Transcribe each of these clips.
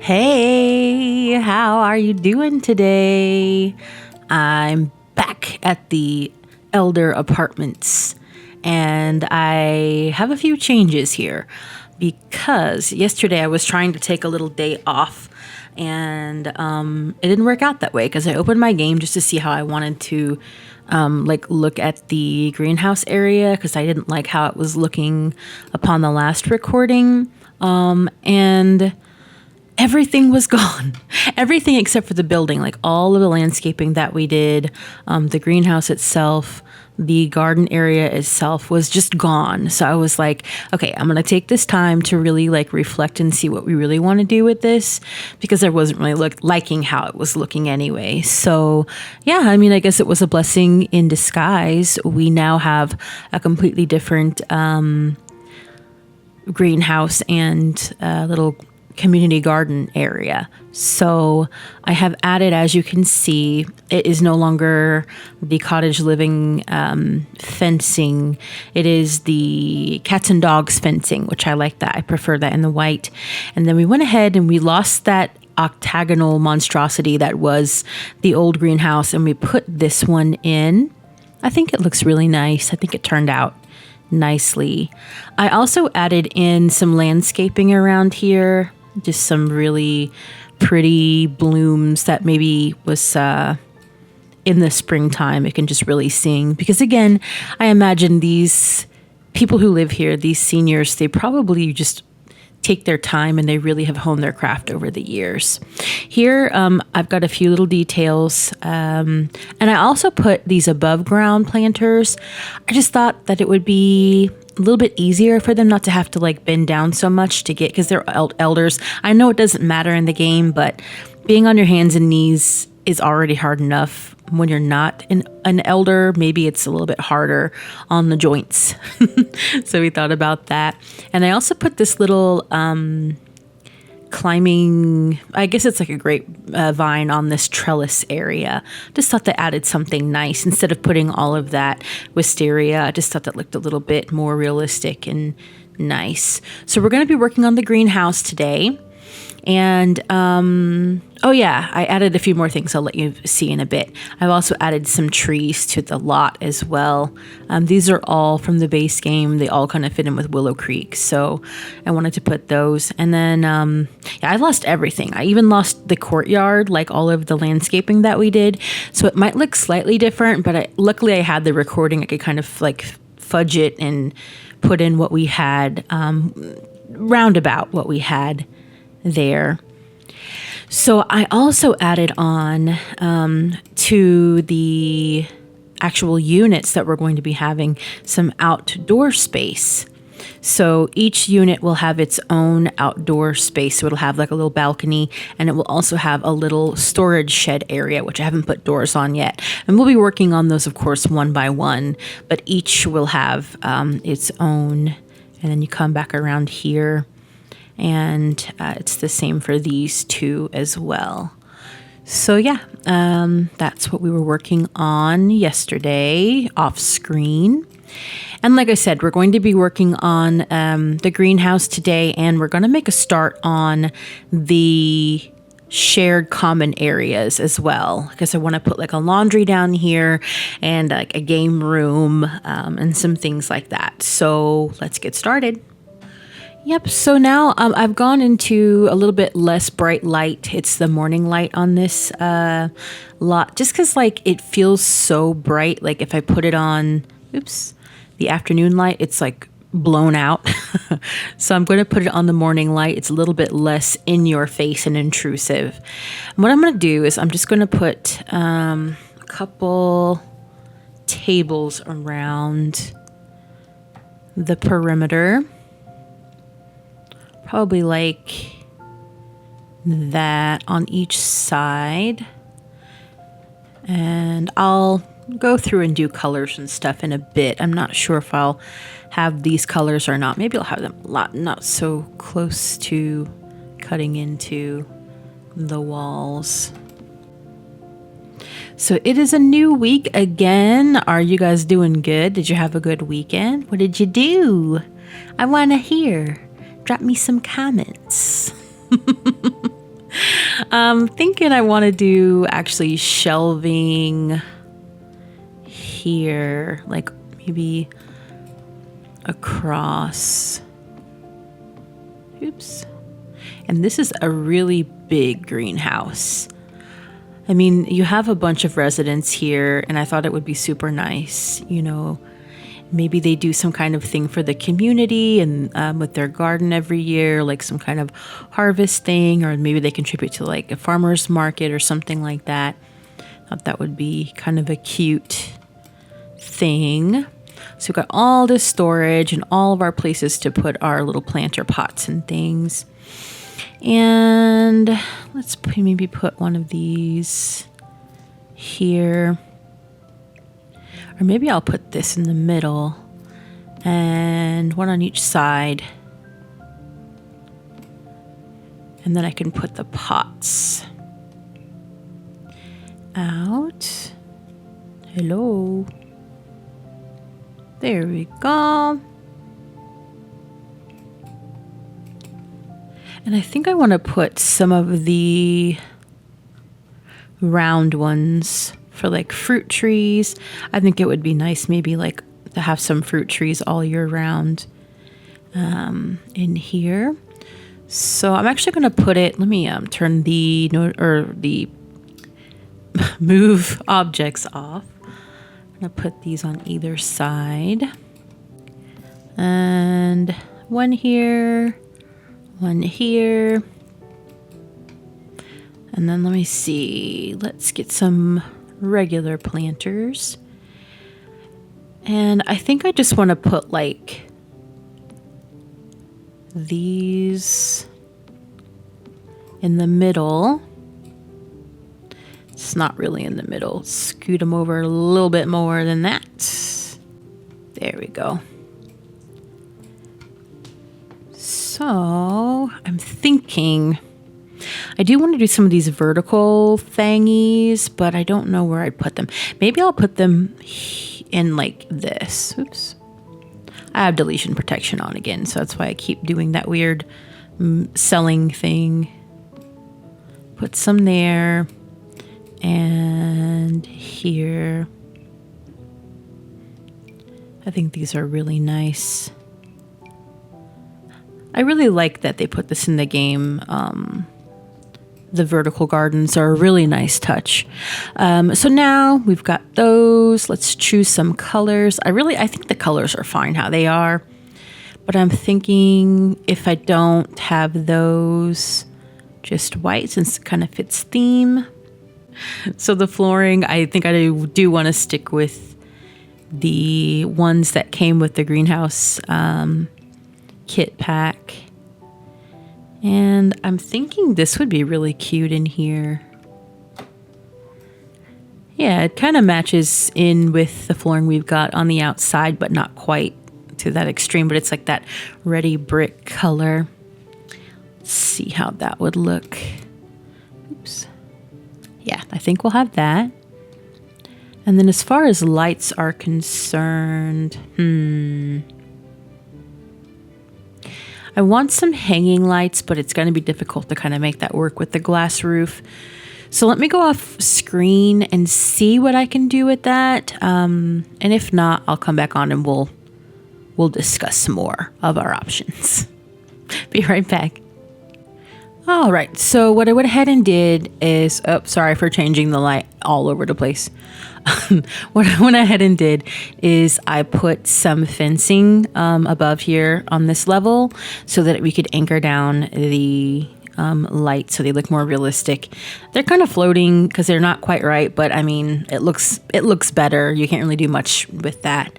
Hey, how are you doing today? I'm back at the Elder Apartments and I have a few changes here because yesterday I was trying to take a little day off and it didn't work out that way because I opened my game just to see how I wanted to look at the greenhouse area because I didn't like how it was looking upon the last recording and everything was gone. Everything except for the building, like all of the landscaping that we did, the greenhouse itself, the garden area itself was just gone. So I was like, okay, I'm going to take this time to really reflect and see what we really want to do with this because I wasn't really liking how it was looking anyway. So yeah, I mean, I guess it was a blessing in disguise. We now have a completely different greenhouse and little community garden area. So I have added, as you can see, it is no longer the cottage living fencing. It is the cats and dogs fencing, which I like that. I prefer that in the white. And then we went ahead and we lost that octagonal monstrosity that was the old greenhouse and we put this one in. I think it looks really nice. I think it turned out nicely. I also added in some landscaping around here. Just some really pretty blooms that maybe was in the springtime. It can just really sing. Because again, I imagine these people who live here, these seniors, they probably just take their time and they really have honed their craft over the years. Here, I've got a few little details. And I also put these above ground planters. I just thought that it would be a little bit easier for them not to have to bend down so much to get, because they're elders. I know it doesn't matter in the game, but being on your hands and knees is already hard enough. When you're not an elder, maybe it's a little bit harder on the joints. So we thought about that. And I also put this little climbing, I guess it's like a grape vine on this trellis area. Just thought that added something nice instead of putting all of that wisteria. I just thought that looked a little bit more realistic and nice. So we're going to be working on the greenhouse today. And, oh yeah, I added a few more things I'll let you see in a bit. I've also added some trees to the lot as well. These are all from the base game. They all kind of fit in with Willow Creek. So I wanted to put those. And then, yeah, I lost everything. I even lost the courtyard, like all of the landscaping that we did. So it might look slightly different, but luckily I had the recording. I could kind of fudge it and put in what we had, roundabout what we had there. So I also added on to the actual units that we're going to be having some outdoor space. So each unit will have its own outdoor space. So it'll have a little balcony and it will also have a little storage shed area, which I haven't put doors on yet. And we'll be working on those, of course, one by one, but each will have its own. And then you come back around here. And it's the same for these two as well. So yeah, that's what we were working on yesterday off screen. And like I said, we're going to be working on the greenhouse today, and we're going to make a start on the shared common areas as well, because I want to put a laundry down here and a game room and some things like that. So let's get started. Yep, so now I've gone into a little bit less bright light. It's the morning light on this lot, just because it feels so bright. If I put it on, the afternoon light, it's blown out. So I'm going to put it on the morning light. It's a little bit less in your face and intrusive. And what I'm going to do is I'm just going to put a couple tables around the perimeter. Probably that on each side. And I'll go through and do colors and stuff in a bit. I'm not sure if I'll have these colors or not. Maybe I'll have them not so close to cutting into the walls. So it is a new week again. Are you guys doing good? Did you have a good weekend? What did you do? I want to hear. Drop me some comments. I'm thinking I want to do actually shelving here, like maybe across. Oops. And this is a really big greenhouse. I mean, you have a bunch of residents here, and I thought it would be super nice, you know. Maybe they do some kind of thing for the community and with their garden every year, like some kind of harvest thing, or maybe they contribute to like a farmer's market or something like that. I thought that would be kind of a cute thing. So we've got all this storage and all of our places to put our little planter pots and things. And let's maybe put one of these here. Or maybe I'll put this in the middle and one on each side. And then I can put the pots out. Hello. There we go. And I think I want to put some of the round ones for like fruit trees. I think it would be nice maybe like to have some fruit trees all year round in here. So I'm actually going to put it, let me turn the move objects off. I'm going to put these on either side. And one here. One here. And then let me see. Let's get some regular planters. And I think I just want to put like these in the middle. It's not really in the middle. Scoot them over a little bit more than that. There we go. So I'm thinking I do want to do some of these vertical thingies, but I don't know where I'd put them. Maybe I'll put them in like this. Oops. I have deletion protection on again, so that's why I keep doing that weird selling thing. Put some there and here. I think these are really nice. I really like that they put this in the game. The vertical gardens are a really nice touch. So now we've got those. Let's choose some colors. I think the colors are fine how they are. But I'm thinking if I don't have those, just white since it kind of fits theme. So the flooring, I think I do want to stick with the ones that came with the greenhouse kit pack. And I'm thinking this would be really cute in here. Yeah, it kind of matches in with the flooring we've got on the outside, but not quite to that extreme, but it's like that ready brick color. Let's see how that would look. Oops. Yeah, I think we'll have that. And then as far as lights are concerned, I want some hanging lights, but it's going to be difficult to kind of make that work with the glass roof. So let me go off screen and see what I can do with that. And if not, I'll come back on and we'll discuss some more of our options. Be right back. All right, so what I went ahead and did is, sorry for changing the light all over the place. What I went ahead and did is I put some fencing above here on this level so that we could anchor down the lights so they look more realistic. They're kind of floating because they're not quite right, but I mean, it looks better. You can't really do much with that.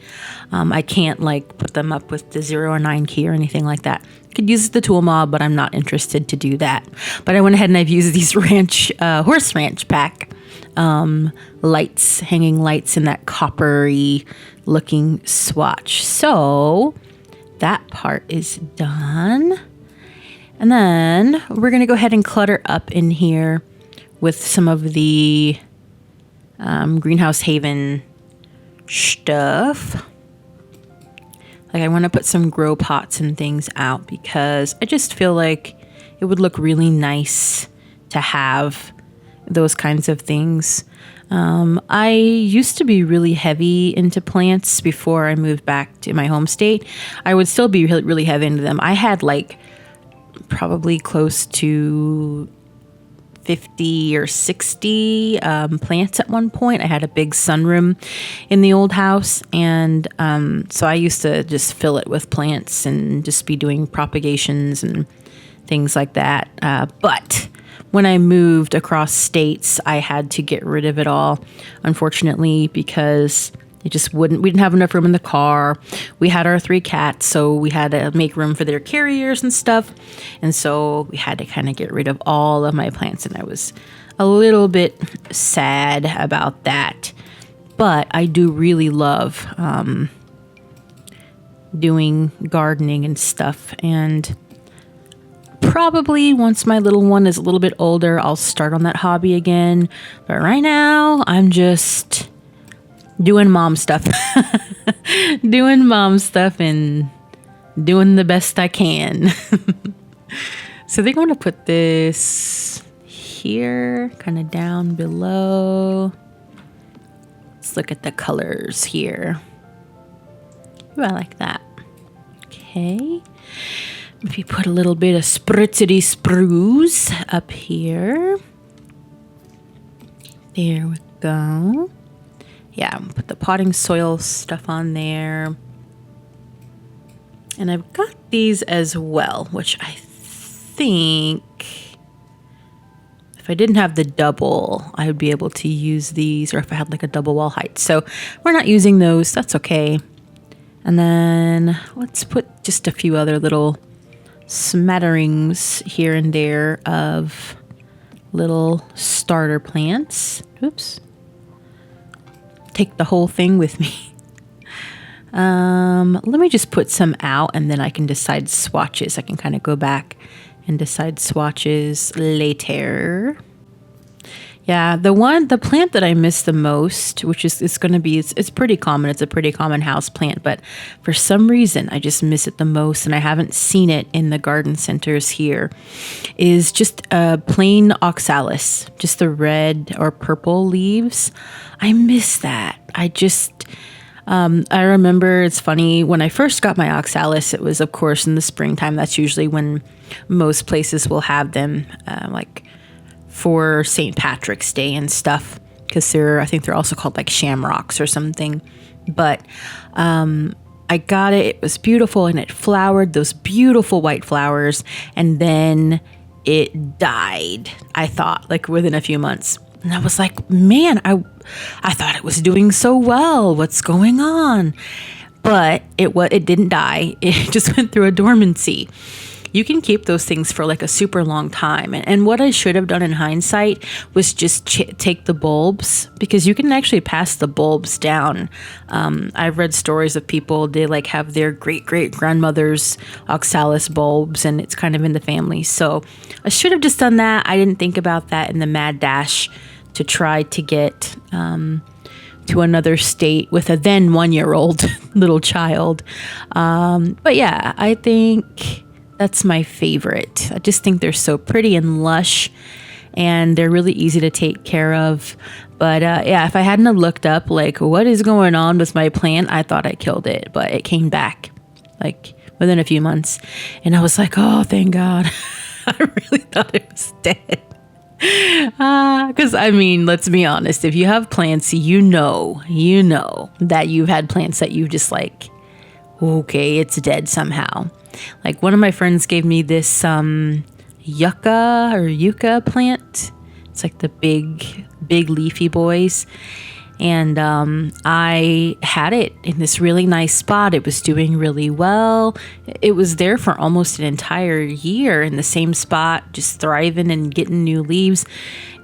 I can't like put them up with the 0 or 9 key or anything like that. Could use the tool mob, but I'm not interested to do that. But I went ahead and I've used these horse ranch pack lights, hanging lights in that coppery looking swatch. So that part is done. And then we're going to go ahead and clutter up in here with some of the Greenhouse Haven stuff. Like I want to put some grow pots and things out because I just feel like it would look really nice to to have those kinds of things. I used to be really heavy into plants before I moved back to my home state. I would still be really, really heavy into them. I had like probably close to 50 or 60 plants at one point. I had a big sunroom in the old house, and so I used to just fill it with plants and just be doing propagations and things like that. But when I moved across states, I had to get rid of it all, unfortunately, because it just we didn't have enough room in the car. We had our 3 cats, so we had to make room for their carriers and stuff. And so we had to kind of get rid of all of my plants, and I was a little bit sad about that. But I do really love doing gardening and stuff, and probably once my little one is a little bit older, I'll start on that hobby again. But right now, I'm just doing mom stuff. Doing mom stuff and doing the best I can. So they're going to put this here, kind of down below. Let's look at the colors here. Ooh, I like that. Okay. If you put a little bit of spritzity spruce up here. There we go. Yeah, put the potting soil stuff on there. And I've got these as well, which I think if I didn't have the double, I would be able to use these, or if I had like a double wall height. So we're not using those. That's okay. And then let's put just a few other little smatterings here and there of little starter plants. Oops. Take the whole thing with me. Let me just put some out, and then I can decide swatches. I can kind of go back and decide swatches later. Yeah, the plant that I miss the most, which is it's going to be, it's pretty common. It's a pretty common house plant, but for some reason I just miss it the most, and I haven't seen it in the garden centers here, is just a plain oxalis, just the red or purple leaves. I miss that. I remember, it's funny, when I first got my oxalis, it was of course in the springtime. That's usually when most places will have them, like for St. Patrick's Day and stuff, because I think they're also called like shamrocks or something. But I got it. It was beautiful, and it flowered those beautiful white flowers, and then it died, I thought, like within a few months. And I was like, man, I thought it was doing so well. What's going on? But it didn't die. It just went through a dormancy. You can keep those things for like a super long time. And what I should have done in hindsight was just take the bulbs, because you can actually pass the bulbs down. I've read stories of people, they like have their great-great-grandmother's oxalis bulbs, and it's kind of in the family. So I should have just done that. I didn't think about that in the mad dash to try to get to another state with a then 1-year-old little child. But yeah, I think that's my favorite. I just think they're so pretty and lush, and they're really easy to take care of. But yeah, if I hadn't have looked up like what is going on with my plant, I thought I killed it, but it came back like within a few months, and I was like, oh, thank God. I really thought it was dead. Because I mean, let's be honest, if you have plants, you know that you've had plants that you just like, okay, it's dead somehow. Like one of my friends gave me this yucca plant. It's like the big leafy boys. And I had it in this really nice spot. It was doing really well. It was there for almost an entire year in the same spot, just thriving and getting new leaves.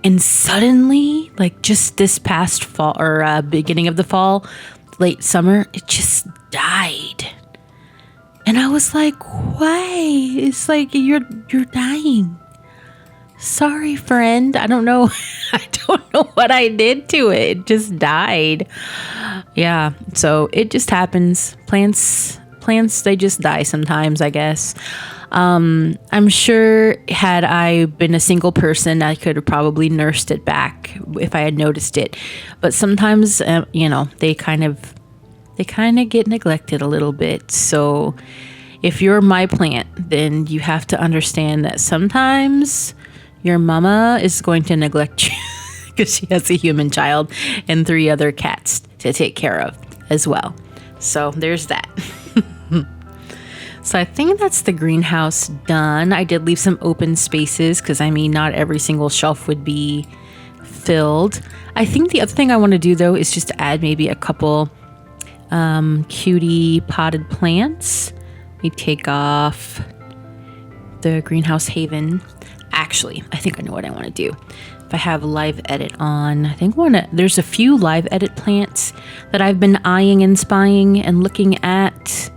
And suddenly, like just this past fall or beginning of the fall, late summer, it just died. And I was like, why? It's like, you're dying. Sorry, friend. I don't know. I don't know what I did to it. It just died. Yeah. So it just happens. Plants, they just die sometimes, I guess. I'm sure had I been a single person, I could have probably nursed it back if I had noticed it. But sometimes, they kind of get neglected a little bit. So if you're my plant, then you have to understand that sometimes your mama is going to neglect you because she has a human child and 3 other cats to take care of as well. So there's that. So I think that's the greenhouse done. I did leave some open spaces because, not every single shelf would be filled. I think the other thing I want to do, though, is just add maybe a couple cutie potted plants. Let me take off the greenhouse haven. Actually, I think I know what I want to do. If I have live edit on, I think there's a few live edit plants that I've been eyeing and spying and looking at.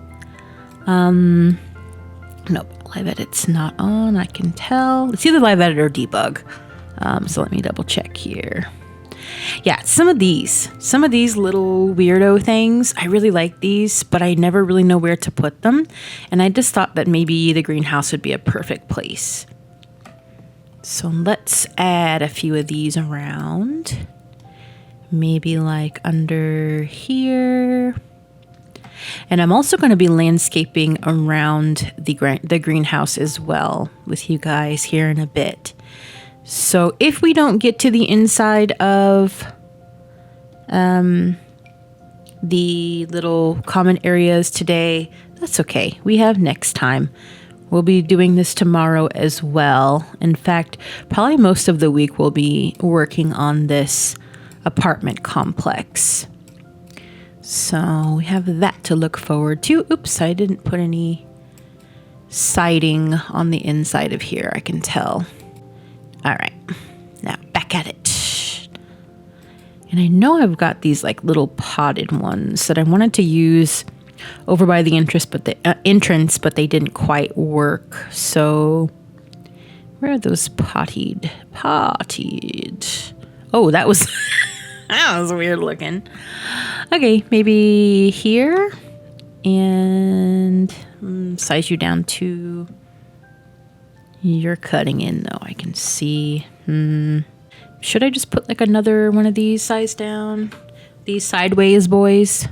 Nope, live edit's not on, I can tell. It's either live edit or debug. So let me double check here. Yeah, some of these little weirdo things, I really like these, but I never really know where to put them. And I just thought that maybe the greenhouse would be a perfect place. So let's add a few of these around. Maybe like under here. And I'm also going to be landscaping around the greenhouse as well with you guys here in a bit. So if we don't get to the inside of the little common areas today, that's okay. We have next time. We'll be doing this tomorrow as well. In fact, probably most of the week we'll be working on this apartment complex. So we have that to look forward to. Oops, I didn't put any siding on the inside of here, I can tell. All right, now back at it. And I know I've got these like little potted ones that I wanted to use over by the entrance, but they didn't quite work. So where are those potted? Oh, that was that was weird looking. Okay, maybe here, and size you down to, you're cutting in though, I can see. Should I just put like another one of these size down? These sideways boys?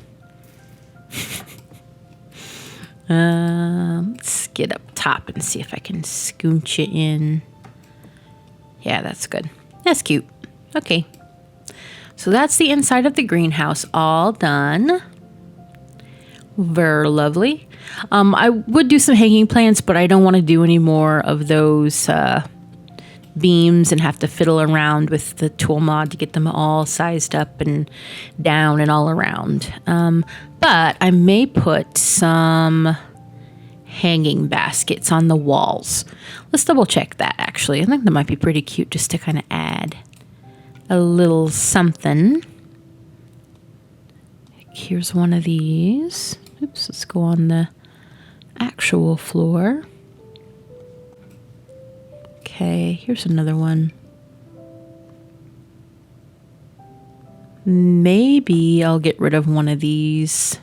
Let's get up top and see if I can scooch it in. Yeah, that's good. That's cute. Okay. So that's the inside of the greenhouse all done. Very lovely. I would do some hanging plants, but I don't want to do any more of those beams and have to fiddle around with the tool mod to get them all sized up and down and all around. But I may put some hanging baskets on the walls. Let's double check that actually. I think that might be pretty cute just to kind of add a little something. Here's one of these. Oops, let's go on the actual floor. Okay, here's another one. Maybe I'll get rid of one of these.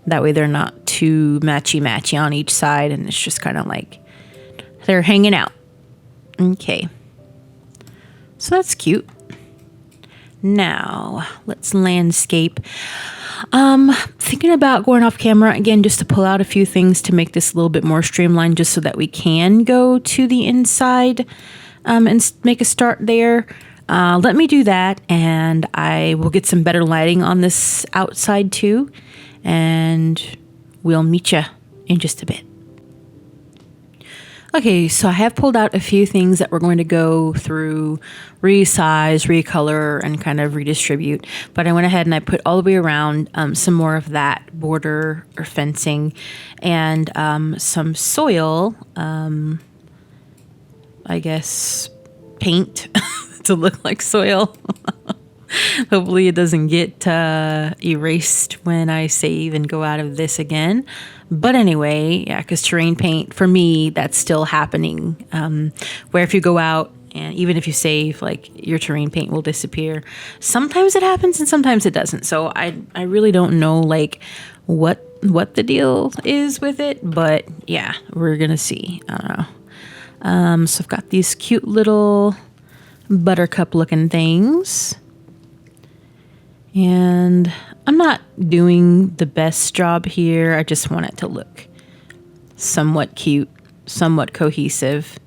That way they're not too matchy-matchy on each side, and it's just kind of like they're hanging out. Okay. So that's cute. Now, let's landscape. Thinking about going off camera again, just to pull out a few things to make this a little bit more streamlined, just so that we can go to the inside and make a start there. Let me do that, and I will get some better lighting on this outside too, and we'll meet you in just a bit. Okay, so I have pulled out a few things that we're going to go through, resize, recolor, and kind of redistribute. But I went ahead and I put all the way around some more of that border or fencing and some soil, I guess, paint to look like soil. Hopefully it doesn't get erased when I save and go out of this again. But anyway, yeah, because terrain paint, for me, that's still happening. Where if you go out And even if you save, like, your terrain paint will disappear. Sometimes it happens and sometimes it doesn't. So I really don't know, like, what the deal is with it. But yeah, we're going to see. I don't know. So I've got these cute little buttercup looking things. And I'm not doing the best job here. I just want it to look somewhat cute, somewhat cohesive.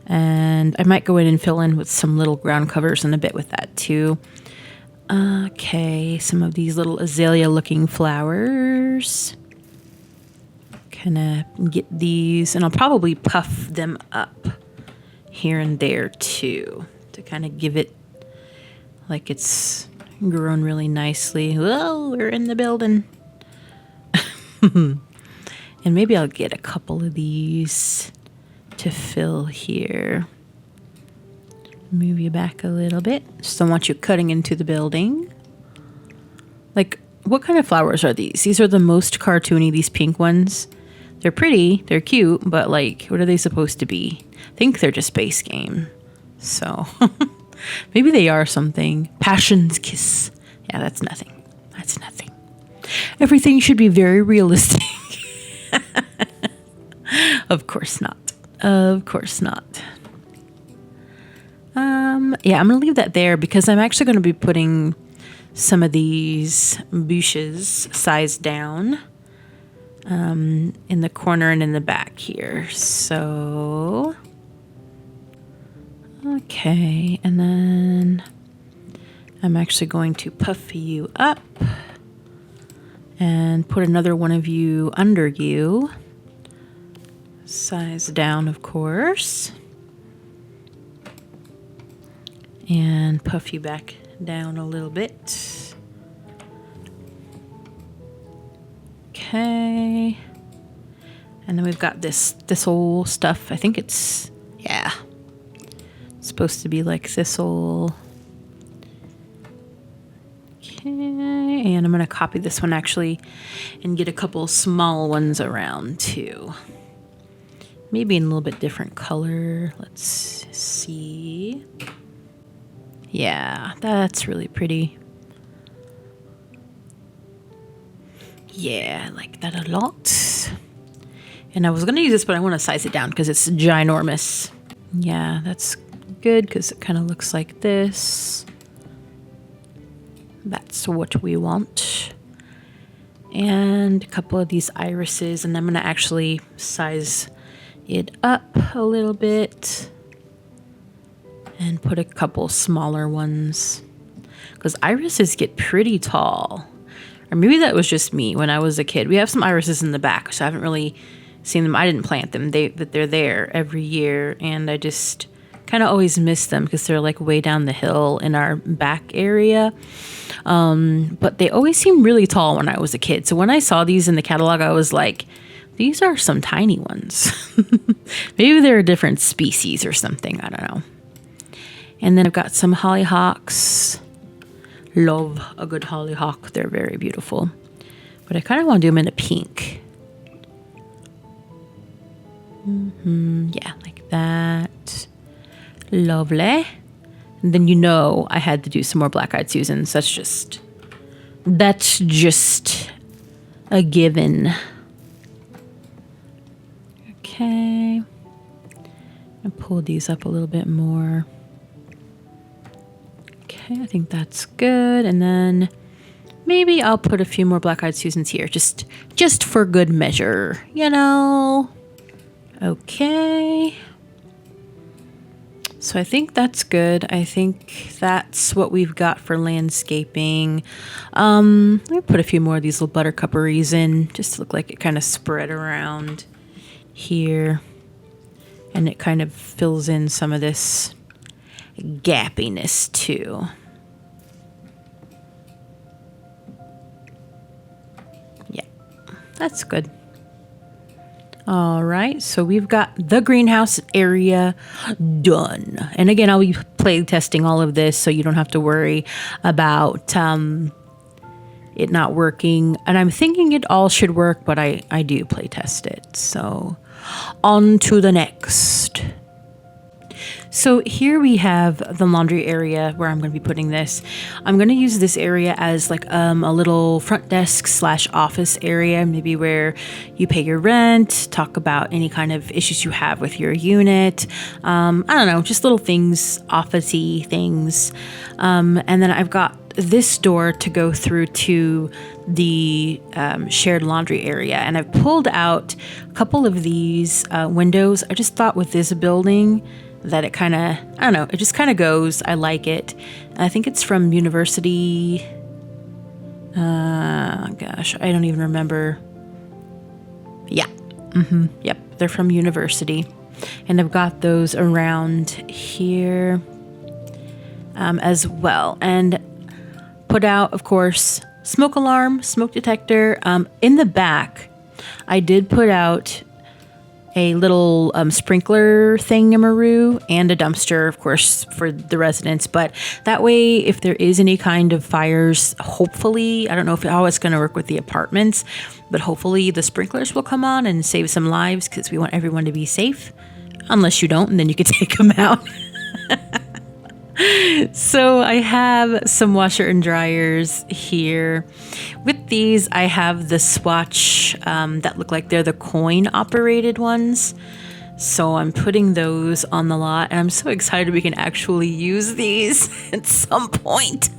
And I might go in and fill in with some little ground covers in a bit with that too. Okay, some of these little azalea looking flowers. Kind of get these, and I'll probably puff them up here and there too to kind of give it like it's grown really nicely. Whoa, we're in the building. And maybe I'll get a couple of these to fill here. Move you back a little bit. Just don't want you cutting into the building. Like, what kind of flowers are these? These are the most cartoony, these pink ones. They're pretty, they're cute, but like, what are they supposed to be? I think they're just base game. So, maybe they are something. Passion's Kiss. Yeah, that's nothing. That's nothing. Everything should be very realistic. Of course not. Of course not. Yeah, I'm going to leave that there because I'm actually going to be putting some of these bushes sized down in the corner and in the back here. So, okay. And then I'm actually going to puff you up and put another one of you under you. Size down, of course. And puff you back down a little bit. Okay. And then we've got this thistle stuff. I think it's, yeah, it's supposed to be like thistle. Okay. And I'm going to copy this one actually and get a couple small ones around too. Maybe in a little bit different color. Let's see. Yeah, that's really pretty. Yeah, I like that a lot. And I was going to use this, but I want to size it down because it's ginormous. Yeah, that's good because it kind of looks like this. That's what we want. And a couple of these irises, and I'm going to actually size it up a little bit and put a couple smaller ones because irises get pretty tall. Or maybe that was just me when I was a kid. We have some irises in the back, so I haven't really seen them. I didn't plant them. They're there every year, and I just kind of always miss them because they're like way down the hill in our back area. But they always seemed really tall when I was a kid. So when I saw these in the catalog, I was like, these are some tiny ones. Maybe they're a different species or something. I don't know. And then I've got some hollyhocks. Love a good hollyhock. They're very beautiful. But I kind of want to do them in a pink. Yeah, like that. Lovely. And then you know I had to do some more black-eyed Susans. That's just a given. Okay. I'll pull these up a little bit more. Okay, I think that's good. And then maybe I'll put a few more black-eyed Susans here, just for good measure, you know. Okay. So I think that's good. I think that's what we've got for landscaping. Let me put a few more of these little buttercuperies in, just to look like it kind of spread around here. And it kind of fills in some of this gappiness too. Yeah, that's good. All right, so we've got the greenhouse area done. And again, I'll be play testing all of this, so you don't have to worry about it not working. And I'm thinking it all should work, but I do play test it. So on to the next. So here we have the laundry area where I'm going to be putting this. I'm going to use this area as like a little front desk / office area, maybe where you pay your rent, talk about any kind of issues you have with your unit. I don't know, just little things, office-y things. And then I've got this door to go through to the shared laundry area. And I've pulled out a couple of these windows. I just thought with this building that it kind of, I don't know, it just kind of goes. I like it. I think it's from University. Gosh, I don't even remember. Yeah. Yep. They're from University. And I've got those around here as well. And put out, of course, smoke alarm, smoke detector. In the back, I did put out a little sprinkler thingamaroo and a dumpster, of course, for the residents. But that way, if there is any kind of fires, hopefully, I don't know how it's going to work with the apartments, but hopefully the sprinklers will come on and save some lives because we want everyone to be safe. Unless you don't, and then you could take them out. So I have some washer and dryers here. With these, I have the Swatch that look like they're the coin operated ones. So I'm putting those on the lot, and I'm so excited we can actually use these at some point.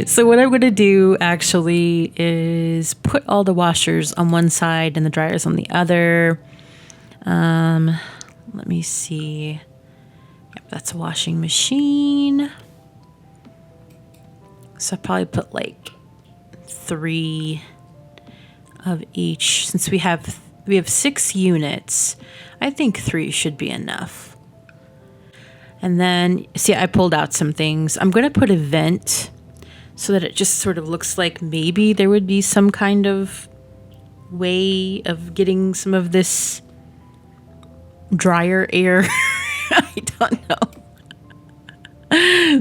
So what I'm going to do actually is put all the washers on one side and the dryers on the other. Let me see. That's a washing machine. So I'll probably put like 3 of each. Since we have 6 units, I think 3 should be enough. And then, see, I pulled out some things. I'm going to put a vent so that it just sort of looks like maybe there would be some kind of way of getting some of this dryer air. I don't know.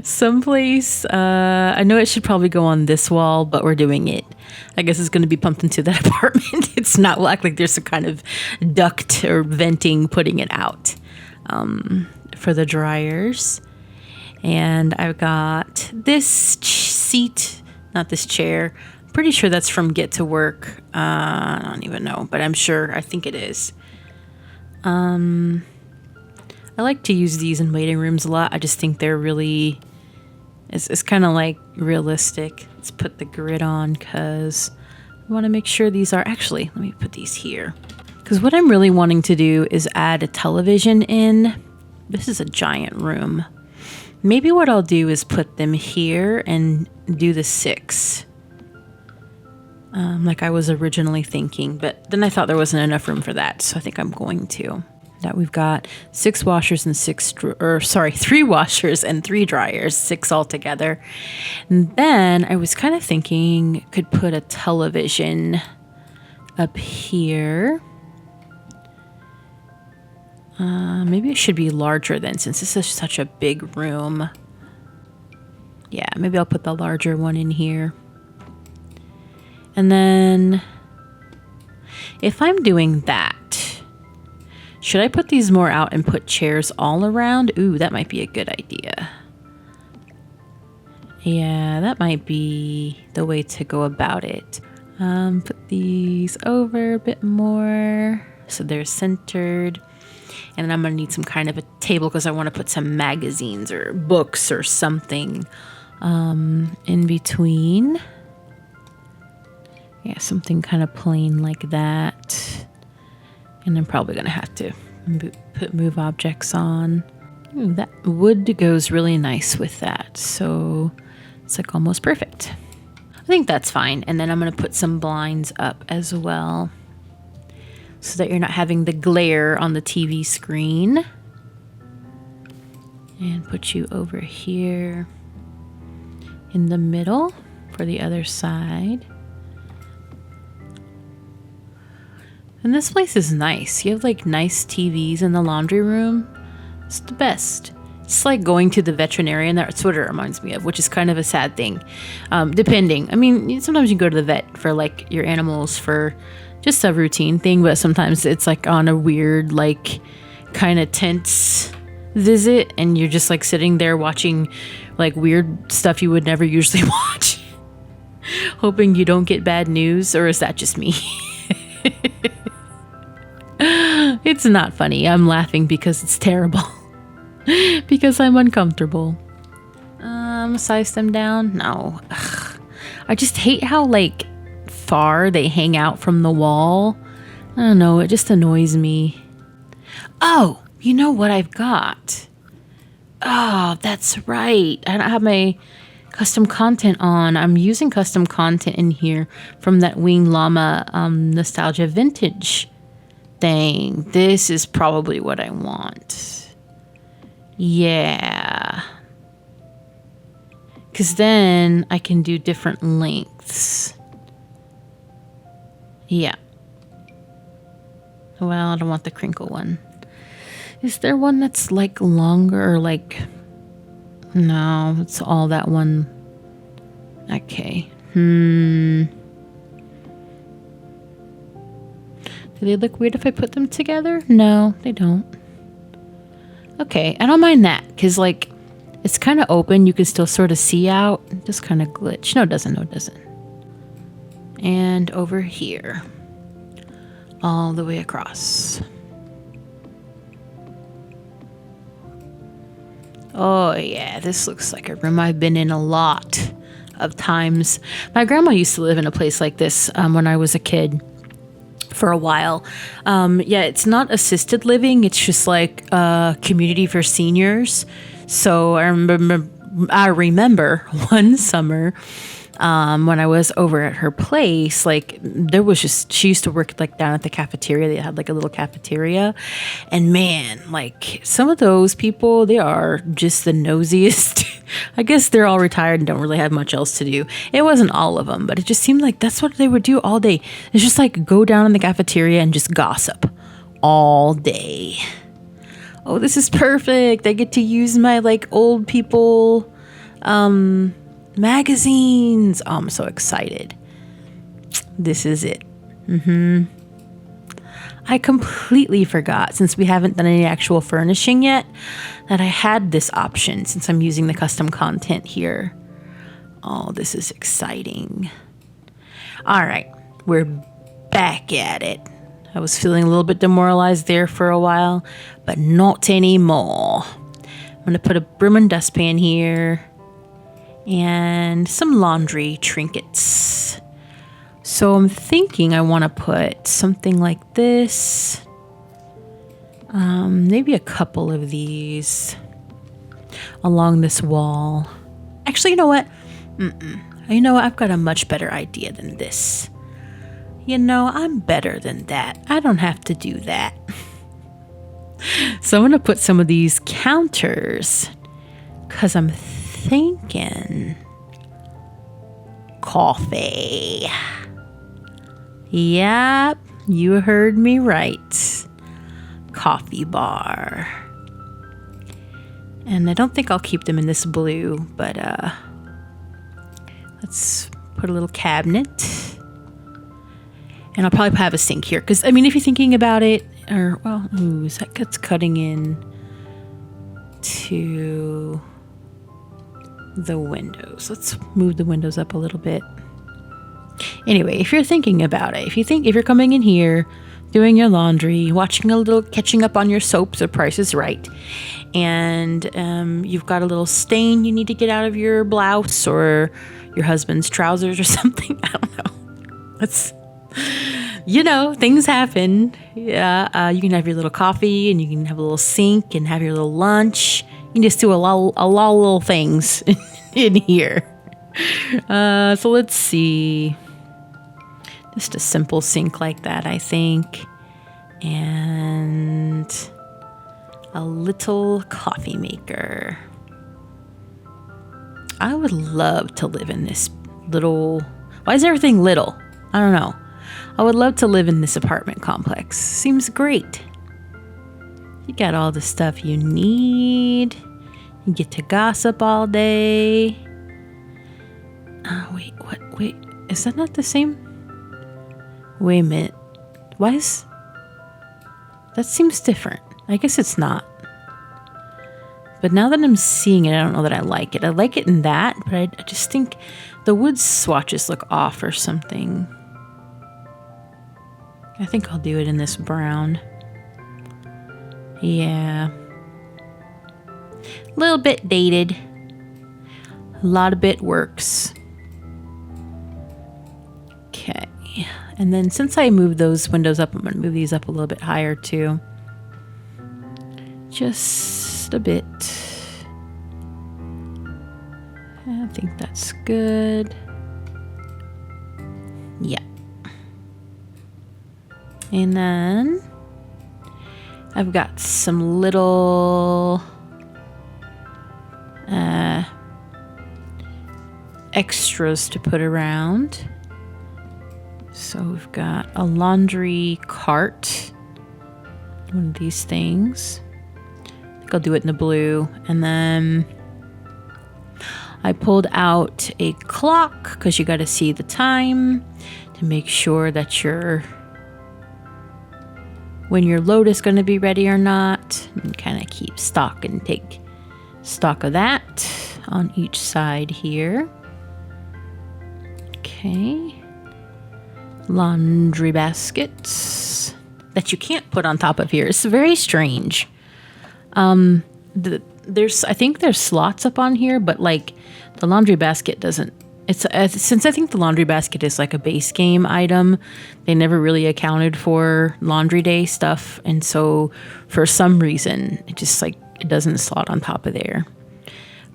Someplace. I know it should probably go on this wall, but we're doing it. I guess it's going to be pumped into that apartment. It's not like there's some kind of duct or venting putting it out for the dryers. And I've got this seat, not this chair. I'm pretty sure that's from Get to Work. I don't even know, but I'm sure. I think it is. I like to use these in waiting rooms a lot. I just think they're really, it's kind of like realistic. Let's put the grid on because I want to make sure these are, actually, let me put these here. Because what I'm really wanting to do is add a television in. This is a giant room. Maybe what I'll do is put them here and do the 6. Like I was originally thinking, but then I thought there wasn't enough room for that. So I think I'm going to. That we've got 3 washers and 3 dryers, 6 altogether. And then I was kind of thinking could put a television up here. Maybe it should be larger then, since this is such a big room. Yeah, maybe I'll put the larger one in here. And then if I'm doing that, should I put these more out and put chairs all around? Ooh, that might be a good idea. Yeah, that might be the way to go about it. Put these over a bit more so they're centered. And then I'm going to need some kind of a table because I want to put some magazines or books or something in between. Yeah, something kind of plain like that. And I'm probably going to have to put move objects on. Ooh, that wood goes really nice with that. So it's like almost perfect. I think that's fine. And then I'm going to put some blinds up as well so that you're not having the glare on the TV screen. And put you over here in the middle for the other side. And this place is nice. You have like nice TVs in the laundry room. It's the best. It's like going to the veterinarian. That's what it reminds me of, which is kind of a sad thing. Depending. I mean, sometimes you go to the vet for like your animals for just a routine thing, but sometimes it's like on a weird, like kind of tense visit and you're just like sitting there watching like weird stuff you would never usually watch, hoping you don't get bad news? Or is that just me? It's not funny. I'm laughing because it's terrible. Because I'm uncomfortable. Size them down? No. Ugh. I just hate how like far they hang out from the wall. I don't know, it just annoys me. Oh, you know what I've got? Oh, that's right. I don't have my custom content on. I'm using custom content in here from that Wing Llama Nostalgia Vintage thing. This is probably what I want. Yeah. Because then I can do different lengths. Yeah. Well, I don't want the crinkle one. Is there one that's like longer or like... No, it's all that one. Okay. Do they look weird if I put them together? No, they don't. Okay, I don't mind that because like it's kind of open. You can still sort of see out. Just kind of glitch. No, it doesn't. No, it doesn't. And over here. All the way across. Oh yeah, this looks like a room I've been in a lot of times. My grandma used to live in a place like this when I was a kid for a while. Yeah, it's not assisted living. It's just like a community for seniors. So I remember one summer when I was over at her place, like there was just, she used to work like down at the cafeteria. They had like a little cafeteria, and man, like some of those people, they are just the nosiest. I guess they're all retired and don't really have much else to do. It wasn't all of them, but it just seemed like that's what they would do all day. It's just like go down in the cafeteria and just gossip all day. Oh, this is perfect. I get to use my like old people, magazines. Oh, I'm so excited. This is it. I completely forgot, since we haven't done any actual furnishing yet, that I had this option since I'm using the custom content here. Oh, this is exciting. All right, we're back at it. I was feeling a little bit demoralized there for a while, but not anymore. I'm going to put a broom and dustpan here. And some laundry trinkets. So I'm thinking I want to put something like this. Maybe a couple of these along this wall. Actually, you know what? You know what? I've got a much better idea than this. You know, I'm better than that. I don't have to do that. So I'm going to put some of these counters because I'm thinking coffee. Yep, you heard me right. Coffee bar. And I don't think I'll keep them in this blue, but let's put a little cabinet. And I'll probably have a sink here because I mean, if you're thinking about it, or well, ooh, that's cutting in to the windows. Let's move the windows up a little bit. Anyway, if you're thinking about it, if you're coming in here, doing your laundry, watching a little, catching up on your soaps or Price is Right, and you've got a little stain you need to get out of your blouse or your husband's trousers or something, I don't know. That's, you know, things happen. Yeah, you can have your little coffee and you can have a little sink and have your little lunch. You can just do a lot of little things in here. So let's see. Just a simple sink like that, I think. And a little coffee maker. I would love to live in this little... Why is everything little? I don't know. I would love to live in this apartment complex. Seems great. You got all the stuff you need. You get to gossip all day. Oh, wait, what? Wait, is that not the same? Wait a minute. Why is... That seems different. I guess it's not. But now that I'm seeing it, I don't know that I like it. I like it in that, but I just think the wood swatches look off or something. I think I'll do it in this brown. Yeah. A little bit dated. A lot of it works. Okay. And then since I moved those windows up, I'm going to move these up a little bit higher too. Just a bit. I think that's good. Yeah. And then I've got some little extras to put around. So we've got a laundry cart, one of these things. I think I'll do it in the blue. And then I pulled out a clock because you got to see the time to make sure that when your load is going to be ready or not, and kind of keep stock and take stock of that on each side here. Okay. Laundry baskets that you can't put on top of here. It's very strange. I think there's slots up on here, but like the laundry basket doesn't. It's since I think the laundry basket is like a base game item, they never really accounted for laundry day stuff, and so for some reason it just like it doesn't slot on top of there.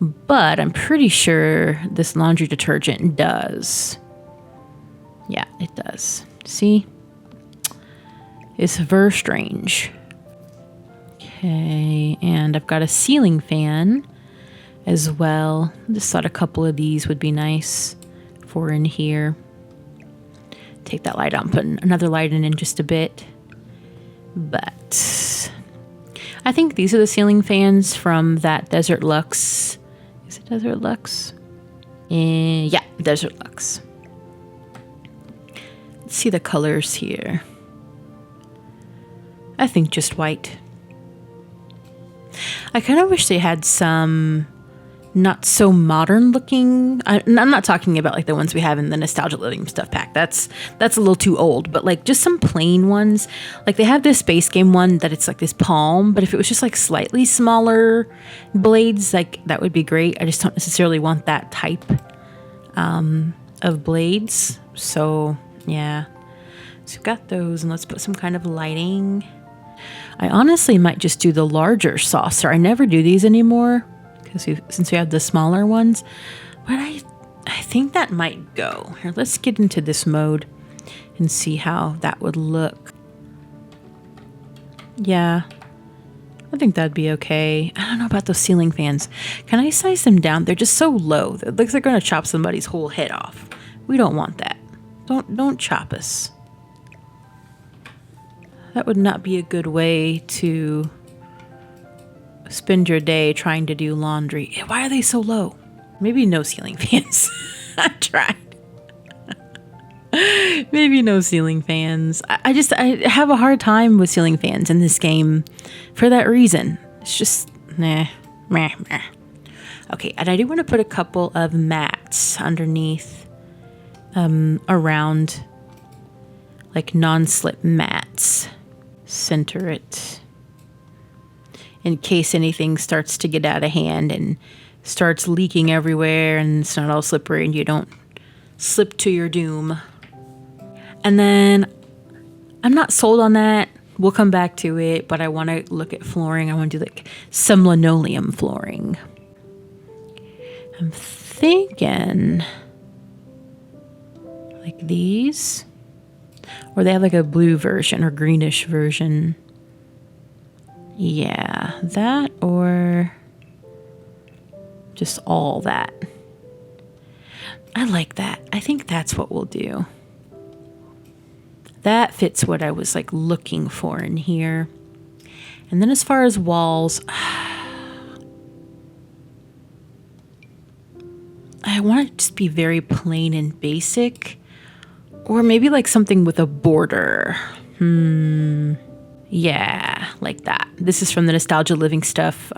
But I'm pretty sure this laundry detergent does. Yeah, it does. See? It's very strange. Okay, and I've got a ceiling fan as well. Just thought a couple of these would be nice for in here. Take that light out and put another light in just a bit. But I think these are the ceiling fans from that Desert Luxe. Is it Desert Luxe? Yeah, Desert Luxe. Let's see the colors here. I think just white. I kind of wish they had some not so modern looking. I'm not talking about like the ones we have in the Nostalgia Living stuff pack. That's a little too old, but like just some plain ones. Like they have this base game one that it's like this palm, but if it was just like slightly smaller blades, like that would be great. I just don't necessarily want that type of blades. So yeah, so we've got those, and let's put some kind of lighting. I honestly might just do the larger saucer. I never do these anymore since we have the smaller ones, but I think that might go. Here, let's get into this mode and see how that would look. Yeah, I think that'd be okay. I don't know about those ceiling fans. Can I size them down? They're just so low. It looks like they're gonna chop somebody's whole head off. We don't want that. Don't chop us. That would not be a good way to spend your day trying to do laundry. Why are they so low? Maybe no ceiling fans. I tried. Maybe no ceiling fans. I have a hard time with ceiling fans in this game for that reason. It's just, meh. Okay, and I do want to put a couple of mats underneath, around, like non-slip mats. Center it in case anything starts to get out of hand and starts leaking everywhere and it's not all slippery and you don't slip to your doom. And then I'm not sold on that. We'll come back to it, but I want to look at flooring. I want to do like some linoleum flooring. I'm thinking like these. Or they have like a blue version or greenish version. Yeah, that or just all that. I like that. I think that's what we'll do. That fits what I was like looking for in here. And then as far as walls, I want it to just be very plain and basic. Or maybe like something with a border. Yeah, like that. This is from the Nostalgia Living Stuff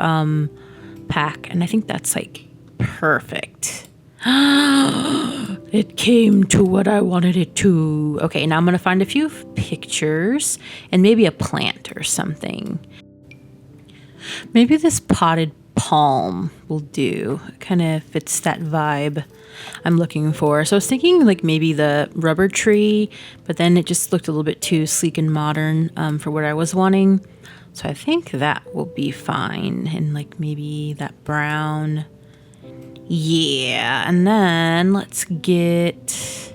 pack, and I think that's like perfect. It came to what I wanted it to. Okay, now I'm going to find a few pictures and maybe a plant or something. Maybe this potted palm will do. Kind of fits that vibe I'm looking for. So I was thinking like maybe the rubber tree, but then it just looked a little bit too sleek and modern for what I was wanting. So I think that will be fine. And like maybe that brown. Yeah, and then let's get...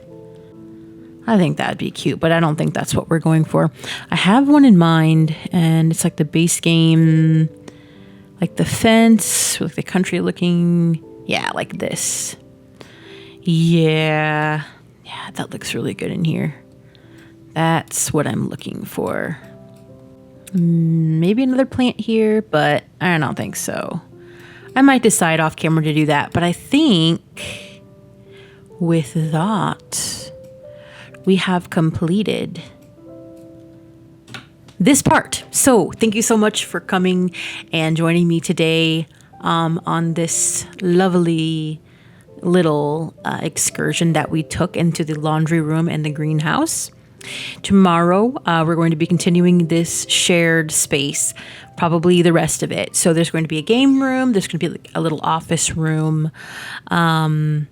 I think that'd be cute, but I don't think that's what we're going for. I have one in mind, and it's like the base game, like the fence, like the country looking, yeah, like this. Yeah, that looks really good in here. That's what I'm looking for. Maybe another plant here, but I don't think so. I might decide off camera to do that, but I think with that, we have completed this part. So thank you so much for coming and joining me today on this lovely little excursion that we took into the laundry room and the greenhouse. Tomorrow, we're going to be continuing this shared space, probably the rest of it. So there's going to be a game room. There's going to be like a little office room. And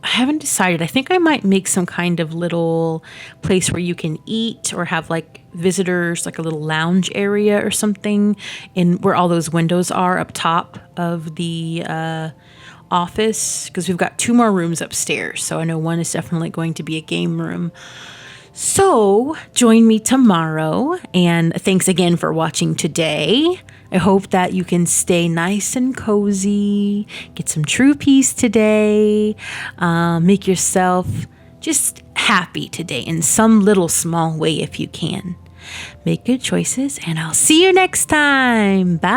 I haven't decided. I think I might make some kind of little place where you can eat or have like visitors, like a little lounge area or something in where all those windows are up top of the office, because we've got 2 more rooms upstairs. So I know one is definitely going to be a game room. So join me tomorrow, and thanks again for watching today. I hope that you can stay nice and cozy, get some true peace today, make yourself just happy today in some little small way if you can. Make good choices, and I'll see you next time. Bye.